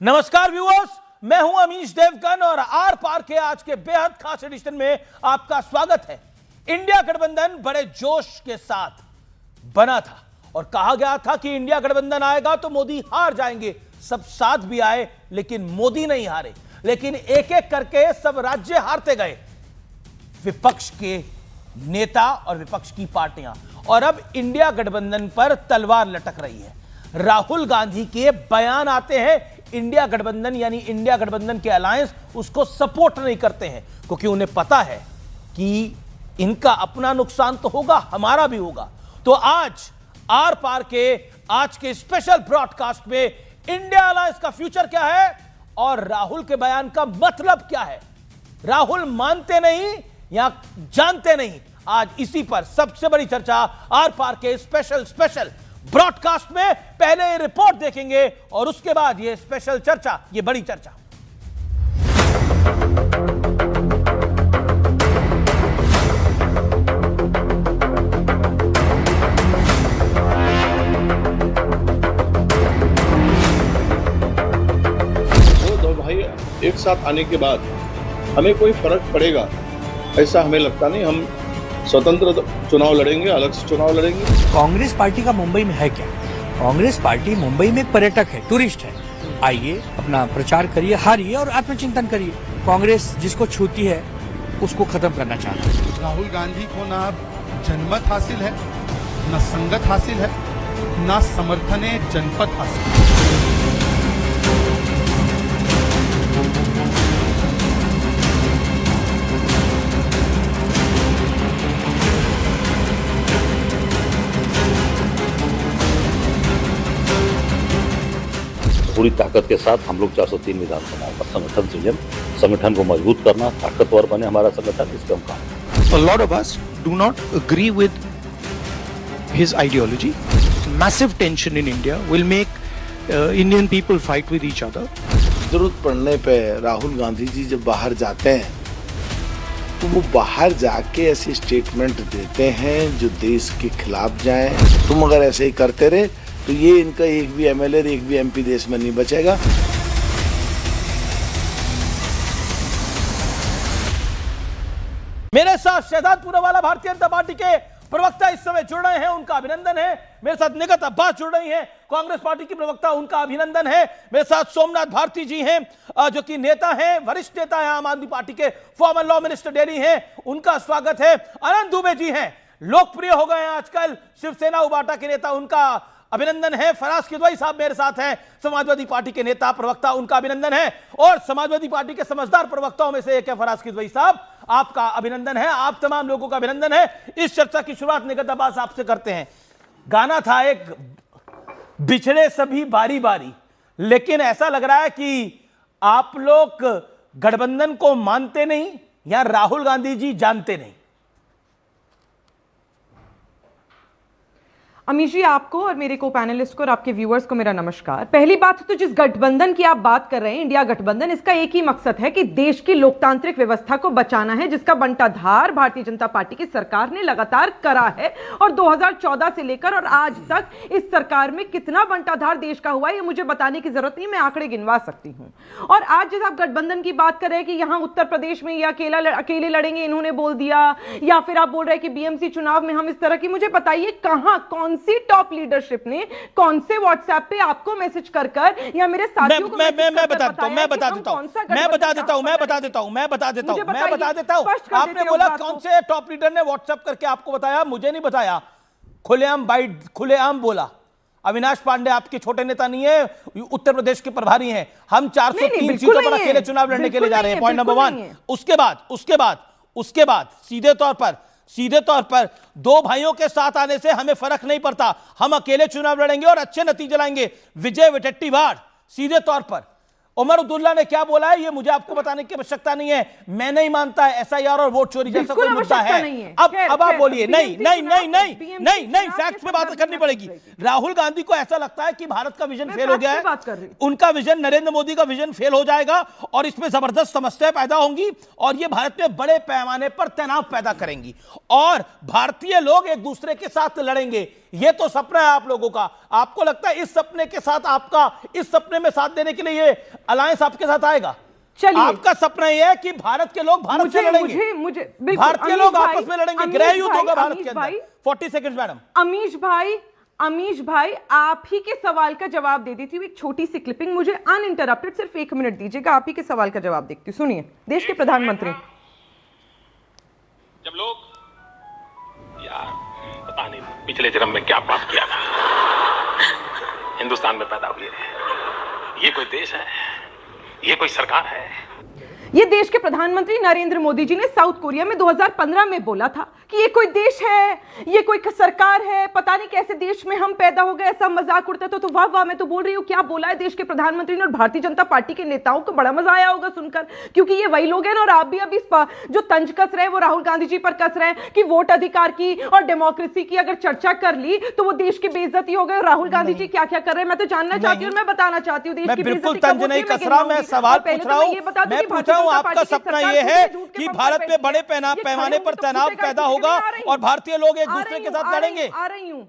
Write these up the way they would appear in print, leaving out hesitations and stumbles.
नमस्कार व्यूअर्स, मैं हूं अमीश देवगन और आर पार के आज के बेहद खास एडिशन में आपका स्वागत है। इंडिया गठबंधन बड़े जोश के साथ बना था और कहा गया था कि इंडिया गठबंधन आएगा तो मोदी हार जाएंगे। सब साथ भी आए लेकिन मोदी नहीं हारे, लेकिन एक एक करके सब राज्य हारते गए, विपक्ष के नेता और विपक्ष की पार्टियां। और अब इंडिया गठबंधन पर तलवार लटक रही है। राहुल गांधी के बयान आते हैं, इंडिया गठबंधन यानी इंडिया गठबंधन के अलायंस उसको सपोर्ट नहीं करते हैं, क्योंकि उन्हें पता है कि इनका अपना नुकसान तो होगा, हमारा भी होगा। तो आज आर पार के आज के स्पेशल ब्रॉडकास्ट में इंडिया अलायंस का फ्यूचर क्या है और राहुल के बयान का मतलब क्या है, राहुल मानते नहीं या जानते नहीं, आज इसी पर सबसे बड़ी चर्चा आर पार के स्पेशल ब्रॉडकास्ट में। पहले ये रिपोर्ट देखेंगे और उसके बाद ये स्पेशल चर्चा, ये बड़ी चर्चा। वो दो भाई एक साथ आने के बाद हमें कोई फर्क पड़ेगा ऐसा हमें लगता नहीं। हम स्वतंत्र चुनाव लड़ेंगे, अलग से चुनाव लड़ेंगे। कांग्रेस पार्टी का मुंबई में है क्या? कांग्रेस पार्टी मुंबई में एक पर्यटक है, टूरिस्ट है। आइए, अपना प्रचार करिए, हारिए और आत्मचिंतन करिए। कांग्रेस जिसको छूती है उसको खत्म करना चाहता है। राहुल गांधी को ना जनमत हासिल है, ना संगत हासिल है, ना समर्थन जनपद हासिल है। पूरी ताकत के साथ हम लोग 403 विधानसभाओं का संगठन सृजन, संगठन को मजबूत करना, ताकतवर बने हमारा संगठन, इसका हम काम। A lot of us do not agree with his ideology. Massive tension in India will make Indian people fight with each other. जरूरत पड़ने पे राहुल गांधी जी जब बाहर जाते हैं तो वो बाहर जाके ऐसी स्टेटमेंट देते हैं जो देश के खिलाफ जाएं। तुम अगर ऐसे ही करते रहे तो ये इनका एक भी एमएलए एक भी एमपी देश में नहीं बचेगा। मेरे साथ शहजाद पूनावाला भारतीय जनता पार्टी के प्रवक्ता इस समय जुड़ रहे हैं, उनका अभिनंदन है। मेरे साथ निगत अब्बास जुड़ रही हैं, कांग्रेस पार्टी की प्रवक्ता, उनका अभिनंदन है। मेरे साथ सोमनाथ भारती जी हैं, जो कि नेता हैं, वरिष्ठ नेता हैं, आम आदमी पार्टी के फॉर्मर लॉ मिनिस्टर दिल्ली हैं, उनका स्वागत है। अनंत दुबे जी हैं, लोकप्रिय हो गए हैं आजकल, शिवसेना उबाटा के नेता, उनका अभिनंदन है। फराज किदवई साहब मेरे साथ हैं, समाजवादी पार्टी के नेता प्रवक्ता, उनका अभिनंदन है। और समाजवादी पार्टी के समझदार प्रवक्ताओं में से एक है फराज किदवई साहब, आपका अभिनंदन है। आप तमाम लोगों का अभिनंदन है। इस चर्चा की शुरुआत निगत अब्बास आपसे करते हैं। गाना था एक, बिछड़े सभी बारी बारी, लेकिन ऐसा लग रहा है कि आप लोग गठबंधन को मानते नहीं या राहुल गांधी जी जानते नहीं। अमीश जी, आपको और मेरे को पैनलिस्ट को और आपके व्यूअर्स को मेरा नमस्कार। पहली बात तो जिस गठबंधन की आप बात कर रहे हैं, इंडिया गठबंधन, इसका एक ही मकसद है कि देश की लोकतांत्रिक व्यवस्था को बचाना है, जिसका बंटाधार भारतीय जनता पार्टी की सरकार ने लगातार करा है। और 2014 से लेकर और आज तक इस सरकार में कितना बंटाधार देश का हुआ है, ये मुझे बताने की जरूरत नहीं, मैं आंकड़े गिनवा सकती हूँ। और आज जैसे आप गठबंधन की बात कर रहे हैं कि यहाँ उत्तर प्रदेश में ये अकेले लड़ेंगे, इन्होंने बोल दिया, या फिर आप बोल रहे हैं कि बीएमसी चुनाव में हम इस तरह की, मुझे बताइए कहाँ, कौन सी टॉप लीडरशिप ने कौन से व्हाट्सएप पे आपको मैसेज कर या मेरे साथियों को मैं बता देता हूं। आपने बोला कौन से टॉप लीडर ने व्हाट्सएप करके आपको बताया, मुझे नहीं बताया। खुलेआम बोला। अविनाश पांडे आपके छोटे नेता नहीं है, उत्तर प्रदेश के प्रभारी हैं। हम 403 सीटों पर अकेले चुनाव लड़ने के लिए जा रहे हैं, पॉइंट नंबर 1। उसके बाद सीधे तौर पर दो भाइयों के साथ आने से हमें फर्क नहीं पड़ता, हम अकेले चुनाव लड़ेंगे और अच्छे नतीजे लाएंगे, विजय विटट्टीवाड़। सीधे तौर पर उमर अब्दुल्ला ने क्या बोला है, ये मुझे आपको बताने की आवश्यकता नहीं है। मैं नहीं मानता है एसआईआर और वोट चोरी जैसा कोई मुद्दा है। अब आप बोलिए। नहीं, फैक्ट्स पे बात करनी पड़ेगी। राहुल गांधी को ऐसा लगता है कि भारत का विजन फेल हो गया है, उनका विजन, नरेंद्र मोदी का विजन फेल हो जाएगा और इसमें जबरदस्त समस्याएं पैदा होंगी और ये भारत में बड़े पैमाने पर तनाव पैदा करेंगी और भारतीय लोग एक दूसरे के साथ लड़ेंगे। ये तो सपना है आप लोगों का। आपको लगता है इस सपने के साथ आपका, इस सपने में साथ देने के लिए ये अलायंस आपके साथ आएगा? चलिए, आपका सपना ये है कि भारत के लोग भारत से लड़ेंगे, भारतीय लोग आपस में लड़ेंगे, गृह युद्ध होगा भारत के अंदर। 40 सेकंड मैडम। अमीश भाई, आप ही के सवाल का जवाब दे देती हूँ। एक छोटी सी क्लिपिंग, मुझे अनइंटरप्टेड सिर्फ 1 मिनट दीजिएगा, आप ही के सवाल का जवाब देखती हूँ। सुनिए। देश के प्रधानमंत्री। जब लोग, यार पता नहीं पिछले जन्म में क्या पाप किया था, हिंदुस्तान में पैदा हुए। ये कोई देश है? ये कोई सरकार है? ये देश के प्रधानमंत्री नरेंद्र मोदी जी ने साउथ कोरिया में 2015 में बोला था कि ये कोई देश है, ये कोई सरकार है, पता नहीं कैसे देश में हम पैदा हो गए, ऐसा मजाक उड़ता था। तो वाह वाह, मैं तो बोल रही हूँ, क्या बोला है देश के प्रधानमंत्री ने। और भारतीय जनता पार्टी के नेताओं को बड़ा मजा आया होगा सुनकर, क्योंकि ये वही लोग हैं ना। और आप भी अभी जो तंज कस रहे हैं वो राहुल गांधी जी पर कस रहे हैं कि वोट अधिकार की और डेमोक्रेसी की अगर चर्चा कर ली तो वो देश की बेइज्जती हो गई। और राहुल गांधी जी क्या क्या कर रहे हैं मैं तो जानना चाहती हूँ, मैं बताना चाहती हूँ। देश की बिल्कुल तंज नहीं कस रहा, मैं सवाल पूछ रहा हूँ। मैं पूछ रहा हूँ, आपका सपना ये है कि भारत में बड़े पैमाने पर तनाव पैदा होगा और भारतीय लोग एक दूसरे के साथ लड़ेंगे? आ रही हूं,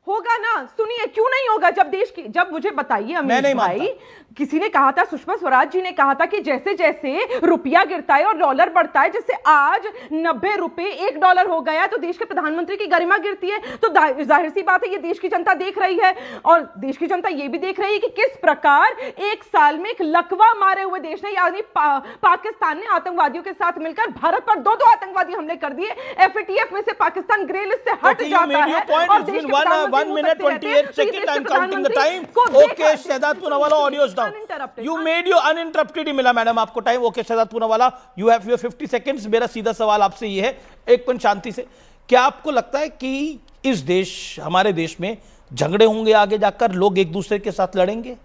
होगा ना। सुनिए, क्यों नहीं होगा? जब मुझे बताइए अमीर भाई, किसी ने कहा था, सुषमा स्वराज जी ने कहा था कि जैसे जैसे रुपया गिरता है और डॉलर बढ़ता है, जैसे आज 90 रुपए $1 हो गया तो देश के प्रधानमंत्री की गरिमा गिरती है। तो जाहिर सी बात है ये देश की जनता देख रही है। और देश की जनता ये भी देख रही है कि किस प्रकार एक साल में एक लकवा मारे हुए देश ने, यानी पाकिस्तान ने आतंकवादियों के साथ मिलकर भारत पर 2 आतंकवादी हमले कर दिए। FATF में से पाकिस्तान ग्रे लिस्ट से हट जाता है। और देश के 1 minute 28 seconds, I'm counting the time. Okay, Shahzad Poonawalla, audio is down. You made you uninterrupted ही मिला मैडम आपको time. Okay Shehzad Poonawalla, you have your 50 seconds। मेरा सीधा सवाल आपसे ये है, एक मिनट शांति से, क्या आपको लगता है कि इस देश, हमारे देश में झगड़े होंगे आगे जाकर, लोग एक दूसरे के साथ लड़ेंगे?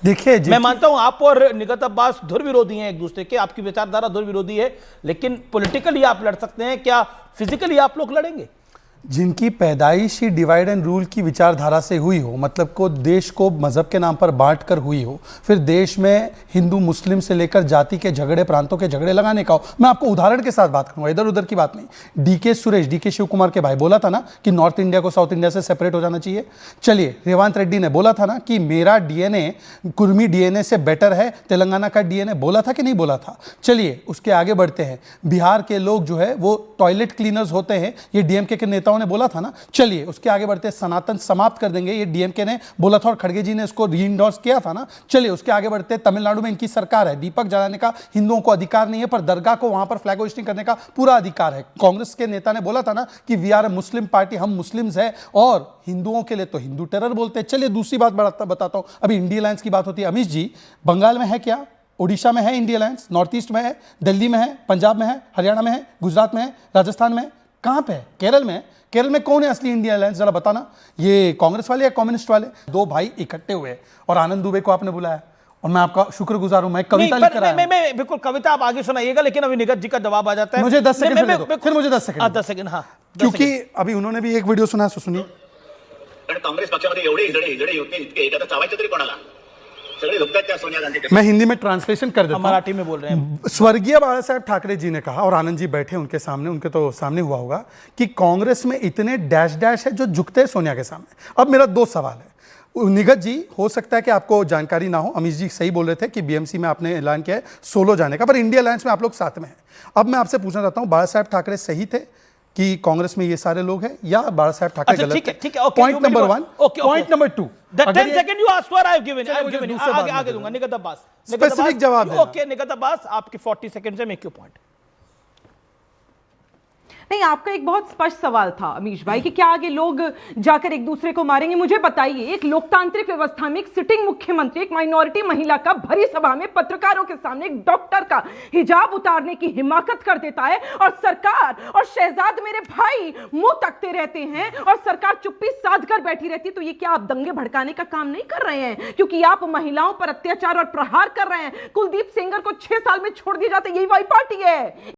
देखिए, मैं मानता हूं आप और निगत अब्बास धुर विरोधी हैं एक दूसरे के, आपकी विचारधारा धुर विरोधी है, लेकिन पॉलिटिकली आप लड़ सकते हैं, क्या फिजिकली आप लोग लड़ेंगे? जिनकी पैदाइश ही डिवाइड एंड रूल की विचारधारा से हुई हो, मतलब को देश को मजहब के नाम पर बांट कर हुई हो, फिर देश में हिंदू मुस्लिम से लेकर जाति के झगड़े, प्रांतों के झगड़े लगाने का हो। मैं आपको उदाहरण के साथ बात करूंगा, इधर उधर की बात नहीं। डीके शिव कुमार के भाई बोला था ना कि नॉर्थ इंडिया को साउथ इंडिया से सेपरेट हो जाना चाहिए। चलिए, रेवांत रेड्डी ने बोला था ना कि मेरा डीएनए कुर्मी डीएनए से बेटर है, तेलंगाना का डीएनए, बोला था कि नहीं बोला था? चलिए उसके आगे बढ़ते हैं। बिहार के लोग जो है वो टॉयलेट क्लीनर्स होते हैं, ये डीएमके के नेताओं ने बोला था ना। चलिए उसके आगे बढ़ते हैं, सनातन समाप्त कर देंगे, ये डीएमके ने बोला था और खड़गे जी ने इसको रीइंडोर्स किया था ना। चलिए उसके आगे बढ़ते हैं, तमिलनाडु में इनकी सरकार है, दीपक जलाने का हिंदुओं को अधिकार नहीं है, पर दरगाह को वहां पर फ्लैग होस्टिंग करने का पूरा अधिकार है। कांग्रेस के नेता ने बोला था ना कि we are a Muslim party, हम मुस्लिम्स है और हिंदुओं के लिए तो हिंदू टेरर बोलते हैं। चलिए दूसरी बात बताता हूं, अभी इंडिया अलायंस की बात होती है। अमीश जी, बंगाल में है क्या? ओडिशा में है इंडिया अलायंस, नॉर्थ ईस्ट में है, दिल्ली में है, पंजाब में है, हरियाणा में है, गुजरात में है, राजस्थान में है, कहां पे है? केरल में है। केरल में कौन है असली इंडिया अलायंस, जरा बताना। ये कांग्रेस वाले या कम्युनिस्ट वाले? 2 भाई इकट्ठे हुए और आनंद दुबे को आपने बुलाया और मैं आपका शुक्रगुजार हूं। मैं कविता लिखकर आया। मैं बिल्कुल कविता आप आगे सुनाइएगा, लेकिन अभी निगत जी का जवाब आ जाता है। मुझे 10 सेकंड दे दो, फिर मुझे 10 सेकंड। 10 सेकंड, हाँ, क्योंकि अभी उन्होंने भी एक वीडियो सुना, सुनिए। काँग्रेस पक्षामध्ये एवढे हिजडे होते इतके, आता चावायचे तरी कोणाला? सगळे झुकतात त्या सोनिया गांधी। मैं हिंदी में ट्रांसलेशन कर देता हूं, मराठी में बोल रहे हैं। स्वर्गीय बाला साहेब ठाकरे जी ने कहा, और आनंद जी बैठे उनके सामने, उनके तो सामने हुआ होगा, कि कांग्रेस में इतने डैश डैश है जो झुकते हैं सोनिया के सामने। अब मेरा 2 सवाल है। निगत जी, हो सकता है कि आपको जानकारी ना हो, अमीश जी सही बोल रहे थे कि बीएमसी में आपने ऐलान किया है सोलो जाने का, पर इंडिया अलायंस में आप लोग साथ में हैं। अब मैं आपसे पूछना चाहता हूं, बाला साहेब ठाकरे सही थे कि कांग्रेस में ये सारे लोग हैं, या बाला साहेब ठाकरे गलत थे? ठीक है, point number 1। Point number 2, The 10 second you asked for, I have given. आगे दूंगा। निगत अब्बास, स्पेसिफिक जवाब देना। ओके निगत अब्बास, आपके 40 सेकंड है, मेक योर पॉइंट। नहीं, आपका एक बहुत स्पष्ट सवाल था अमीश भाई कि क्या आगे लोग जाकर एक दूसरे को मारेंगे। मुझे बताइए, एक लोकतांत्रिक व्यवस्था में एक सिटिंग मुख्यमंत्री एक माइनॉरिटी महिला का भरी सभा में पत्रकारों के सामने एक डॉक्टर का हिजाब उतारने की हिमाकत कर देता है और सरकार और शहजाद मेरे भाई मुंह तकते रहते हैं और सरकार चुप्पी साध कर बैठी रहती है। तो ये क्या आप दंगे भड़काने का काम नहीं कर रहे हैं? क्योंकि आप महिलाओं पर अत्याचार और प्रहार कर रहे हैं। कुलदीप सेंगर को 6 साल में छोड़ दिया जाता है, यही वही पार्टी है।